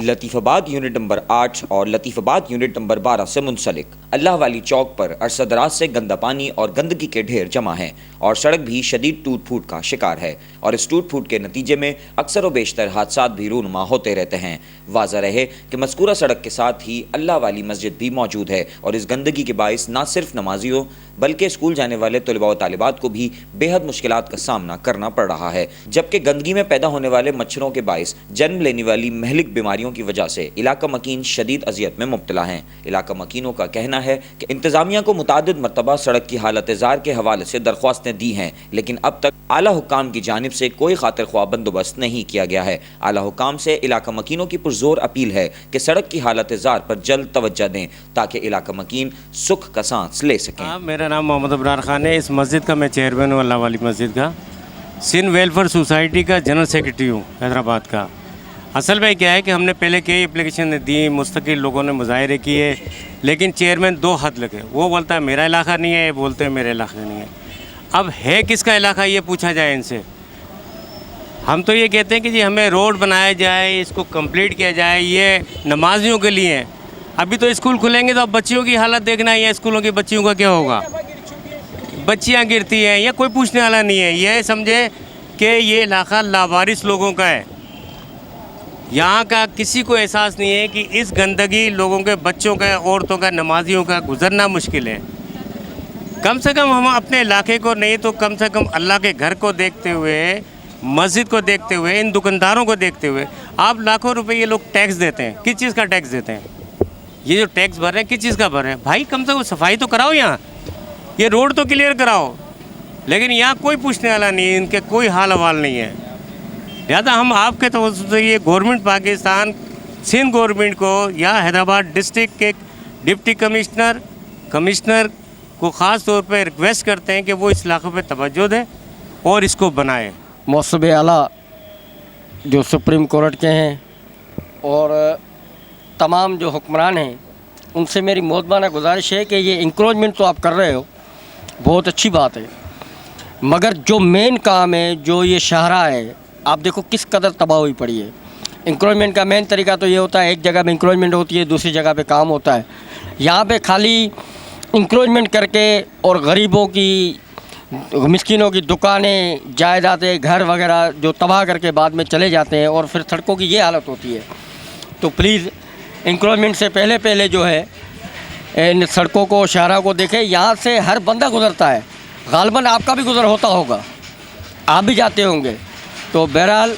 Latifabad unit number 8 और Latifabad unit number 12 से मुंसलिक अल्लाह वाली चौक पर अरसदराज से गंदा पानी और गंदगी के ढेर जमा हैं और सड़क भी शदीद टूट फूट का शिकार है और इस टूट फूट के नतीजे में अक्सर व बेशतर हादसात भी रूनुमा होते रहते हैं। वाज़ा रहे कि मज़कूरा सड़क के साथ ही अल्लाह वाली मस्जिद भी मौजूद है और इस गंदगी के बाइस न सिर्फ नमाजियों बल्कि स्कूल जाने वाले तलबा व तालिबात को भी बेहद मुश्किलात का सामना करना पड़ रहा है, जबकि गंदगी में पैदा होने वाले मच्छरों के बाइस जन्म लेने वाली महलिक बीमारियों की वजह से इलाका मकीन शदीद अजियत में मुब्तला हैं। इलाका मकीनों का कहना है कि इंतजामिया को मुतादिद मरतबा सड़क की हालत ज़ार के हवाले से दरख्वास्तें दी हैं, लेकिन अब तक आला हुक्काम की जानिब से कोई खातिर ख्वाह बंदोबस्त नहीं किया गया है। आला हुक्काम से इलाका मकीनों की पुरजोर अपील है कि सड़क की हालत ज़ार पर जल्द तवज्जो दें ताकि इलाका मकीन सुख का सांस ले सकें। मेरा नाम मोहम्मद अबरार खान है। इस मस्जिद का मैं चेयरमैन हूँ, अल्लाह वाली मस्जिद का, सिंध वेलफेयर सोसाइटी का जनरल सेक्रेटरी हूँ हैदराबाद का। असल में क्या है कि हमने पहले कई एप्लीकेशन दी, मुस्तकिल लोगों ने मुजाहरे किए, लेकिन चेयरमैन दो हद लगे। वो बोलता है मेरा इलाका नहीं है, बोलते हैं मेरा इलाका नहीं है। अब है किसका इलाका ये पूछा जाए इनसे। हम तो ये कहते हैं कि जी हमें रोड बनाया जाए, इसको कंप्लीट किया जाए, ये नमाजियों के लिए है। अभी तो स्कूल खुलेंगे तो अब बच्चियों की हालत देखना है, या स्कूलों की बच्चियों का क्या होगा। बच्चियां गिरती हैं या कोई पूछने वाला नहीं है। यह समझे कि ये इलाका लावारिस लोगों का है, यहाँ का किसी को एहसास नहीं है कि इस गंदगी लोगों के, बच्चों का, औरतों का, नमाजियों का गुजरना मुश्किल है। कम से कम हम अपने इलाके को नहीं तो कम से कम अल्लाह के घर को देखते हुए, मस्जिद को देखते हुए, इन दुकानदारों को देखते हुए, आप लाखों रुपए ये लोग टैक्स देते हैं। किस चीज़ का टैक्स देते हैं? ये जो टैक्स भर रहे हैं किस चीज़ का भर रहे हैं? भाई कम से कम सफाई तो कराओ, यहाँ ये रोड तो क्लियर कराओ। लेकिन यहाँ कोई पूछने वाला नहीं है, इनके कोई हाल हवाल नहीं है। लिहाजा हम आपके तो ये गवर्नमेंट पाकिस्तान, सिंध गवर्नमेंट को या हैदराबाद डिस्ट्रिक्ट के डिप्टी कमिश्नर को ख़ास तौर पे रिक्वेस्ट करते हैं कि वो इस इलाक़े पे तवज्जो दें और इसको बनाएं। मौसब आला जो सुप्रीम कोर्ट के हैं और तमाम जो हुक्मरान हैं, उनसे मेरी मोहब्बाना गुजारिश है कि ये इंक्रोचमेंट तो आप कर रहे हो, बहुत अच्छी बात है, मगर जो मेन काम है, जो ये शाहरा है, आप देखो किस कदर तबाह हुई पड़ी है। इंक्रोचमेंट का मेन तरीका तो ये होता है, एक जगह पे इंक्रोचमेंट होती है, दूसरी जगह पे काम होता है। यहाँ पे खाली इंक्रोचमेंट करके और गरीबों की, मिस्किनों की दुकानें, जायदादें, घर वगैरह जो तबाह करके बाद में चले जाते हैं और फिर सड़कों की ये हालत होती है। तो प्लीज़ इंक्रोचमेंट से पहले जो है इन सड़कों को, शाहरा को देखें। यहाँ से हर बंदा गुज़रता है, गालबन आपका भी गुज़र होता होगा, आप भी जाते होंगे। तो बहरहाल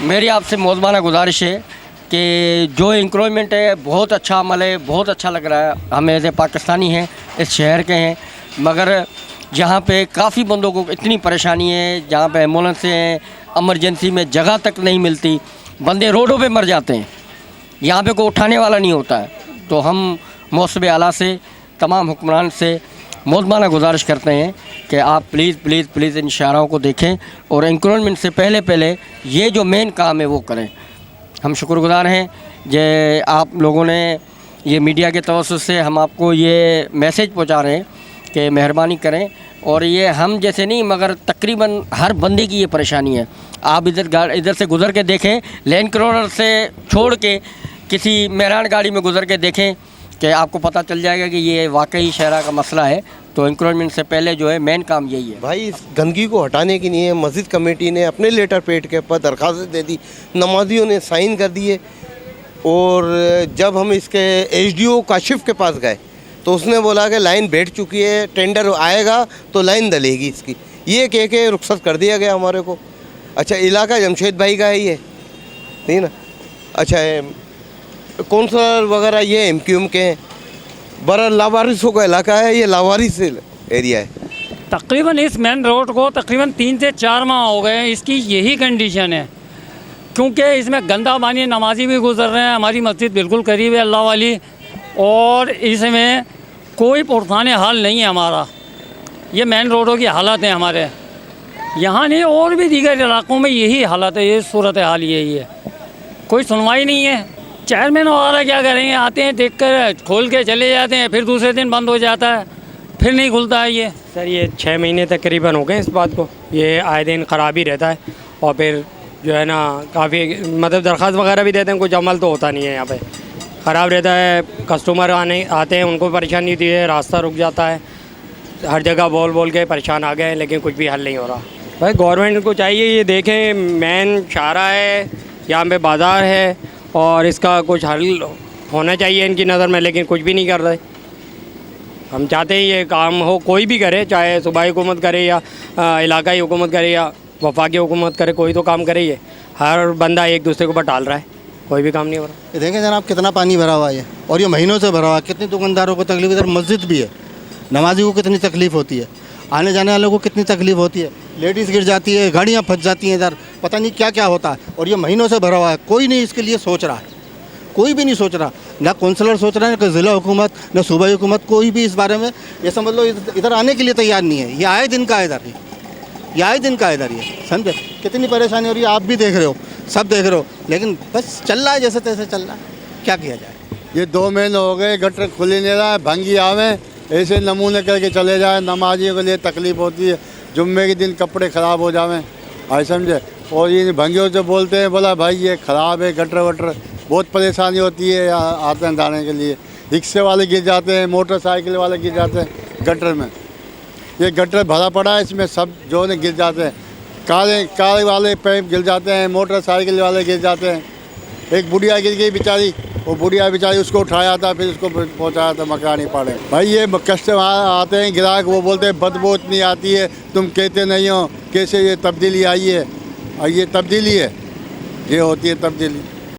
मेरी आपसे मोहब्बाना गुजारिश है कि जो इंक्रोचमेंट है बहुत अच्छा अमल है, बहुत अच्छा लग रहा है। हम एज ए पाकिस्तानी हैं, इस शहर के हैं, मगर यहाँ पे काफ़ी बंदों को इतनी परेशानी है, जहाँ पे एम्बुलेंस हैं, इमरजेंसी में जगह तक नहीं मिलती, बंदे रोडों पे मर जाते हैं, यहाँ पे कोई उठाने वाला नहीं होता है। तो हम मौसम आला से, तमाम हुक्मरान से मोहब्बाना गुजारिश करते हैं कि आप प्लीज़ इन शाहराओं को देखें और इंक्रोचमेंट से पहले ये जो मेन काम है वो करें। हम शुक्रगुज़ार हैं जे आप लोगों ने ये मीडिया के तवज्जुह से हम आपको ये मैसेज पहुंचा रहे हैं कि मेहरबानी करें। और ये हम जैसे नहीं, मगर तकरीबन हर बंदे की ये परेशानी है। आप इधर से गुज़र के देखें, लैंड क्रूज़र से छोड़ के किसी मेहरान गाड़ी में गुज़र के देखें कि आपको पता चल जाएगा कि ये वाकई शहरा का मसला है। तो इंक्रोचमेंट से पहले जो है मेन काम यही है। भाई इस गंदगी को हटाने के लिए मस्जिद कमेटी ने अपने लेटर पेड के ऊपर दरख्वास्त दे दी, नमाजियों ने साइन कर दिए। और जब हम इसके एसडीओ काशिफ के पास गए तो उसने बोला कि लाइन बैठ चुकी है, टेंडर आएगा तो लाइन डलेगी इसकी, ये कह के रुख्सत कर दिया गया हमारे को। अच्छा, इलाका जमशेद भाई का है ये, नहीं ना? अच्छा, कौंसलर वगैरह ये MQM के हैं। बड़ा लावारिसों का इलाका है, ये लावारिस एरिया है। तकरीबन इस मेन रोड को तकरीबन 3 से 4 माह हो गए हैं, इसकी यही कंडीशन है, क्योंकि इसमें गंदा पानी, नमाजी भी गुजर रहे हैं, हमारी मस्जिद बिल्कुल करीब है अल्लाह वाली, और इसमें कोई पुरखाने हाल नहीं है हमारा। ये मेन रोडों की हालत है हमारे यहाँ, नहीं और भी दीगर इलाकों में यही हालत है, ये सूरत हाल यही है, कोई सुनवाई नहीं है। चेयरमैन वगैरह क्या करेंगे, आते हैं देख कर खोल के चले जाते हैं, फिर दूसरे दिन बंद हो जाता है, फिर नहीं खुलता है ये। सर ये 6 महीने तकरीबन हो गए इस बात को, ये आए दिन ख़राब ही रहता है। और फिर जो है ना काफ़ी मतलब दरख्वास्त वगैरह भी देते हैं, कुछ अमल तो होता नहीं है यहाँ पे, ख़राब रहता है। कस्टमर आते हैं उनको परेशानी होती है, रास्ता रुक जाता है, हर जगह बोल बोल के परेशान आ गए, लेकिन कुछ भी हल नहीं हो रहा। भाई गवर्नमेंट को चाहिए ये देखें, मेन शाहरा है यहाँ पे, बाज़ार है, और इसका कुछ हल होना चाहिए इनकी नज़र में, लेकिन कुछ भी नहीं कर रहे। हम चाहते हैं ये काम हो, कोई भी करे, चाहे सूबाई हुकूमत करे या इलाकाई हुकूमत करे या वफाकी हुकूमत करे, कोई तो काम करे। ये हर बंदा एक दूसरे के ऊपर टाल रहा है, कोई भी काम नहीं हो रहा। ये देखें जनाब कितना पानी भरा हुआ है, और ये महीनों से भरा हुआ है। कितनी दुकानदारों को तकलीफ, इधर मस्जिद भी है, नमाजी को कितनी तकलीफ़ होती है, आने जाने वालों को कितनी तकलीफ़ होती है, लेडीज़ गिर जाती है, गाड़ियाँ फंस जाती हैं, इधर पता नहीं क्या क्या होता है, और ये महीनों से भरा हुआ है। कोई नहीं इसके लिए सोच रहा है, कोई भी नहीं सोच रहा, ना काउंसलर सोच रहा है, ना ज़िला हुकूमत, ना सूबाई हुकूमत, कोई भी इस बारे में ये समझ लो इधर आने के लिए तैयार नहीं है। ये आए दिन का इधर, ये आए दिन का इधर, ये समझे कितनी परेशानी हो रही है, आप भी देख रहे हो, सब देख रहे हो, लेकिन बस चल रहा है जैसे तैसे चल रहा है, क्या किया जाए। ये 2 महीने हो गए, गटर खुल ही नहीं रहा है, भंगी आवे ऐसे नमूने करके चले जाए। नमाजियों के लिए तकलीफ़ होती है, जुम्मे के दिन कपड़े ख़राब हो जावें, आई समझे। और ये भंगियों से बोलते हैं, बोला भाई ये ख़राब है गटर वटर, बहुत परेशानी होती है आते जाने के लिए। रिक्शे वाले गिर जाते हैं, मोटरसाइकिल वाले गिर जाते हैं गटर में। ये गटर भरा पड़ा है, इसमें सब जो है गिर जाते हैं। कार वाले पैप गिर जाते हैं, मोटरसाइकिल वाले गिर जाते हैं। एक बुढ़िया गिर गई बेचारी, वो बुढ़िया बेचारी, उसको उठाया था, फिर उसको पहुंचाया था मकानी पाड़े। भाई ये कस्टमर आते हैं ग्राहक, वो बोलते हैं बदबू इतनी आती है, तुम कहते नहीं हो, कैसे ये तब्दीली आई है। और ये तब्दीली है, ये होती है तब्दीली।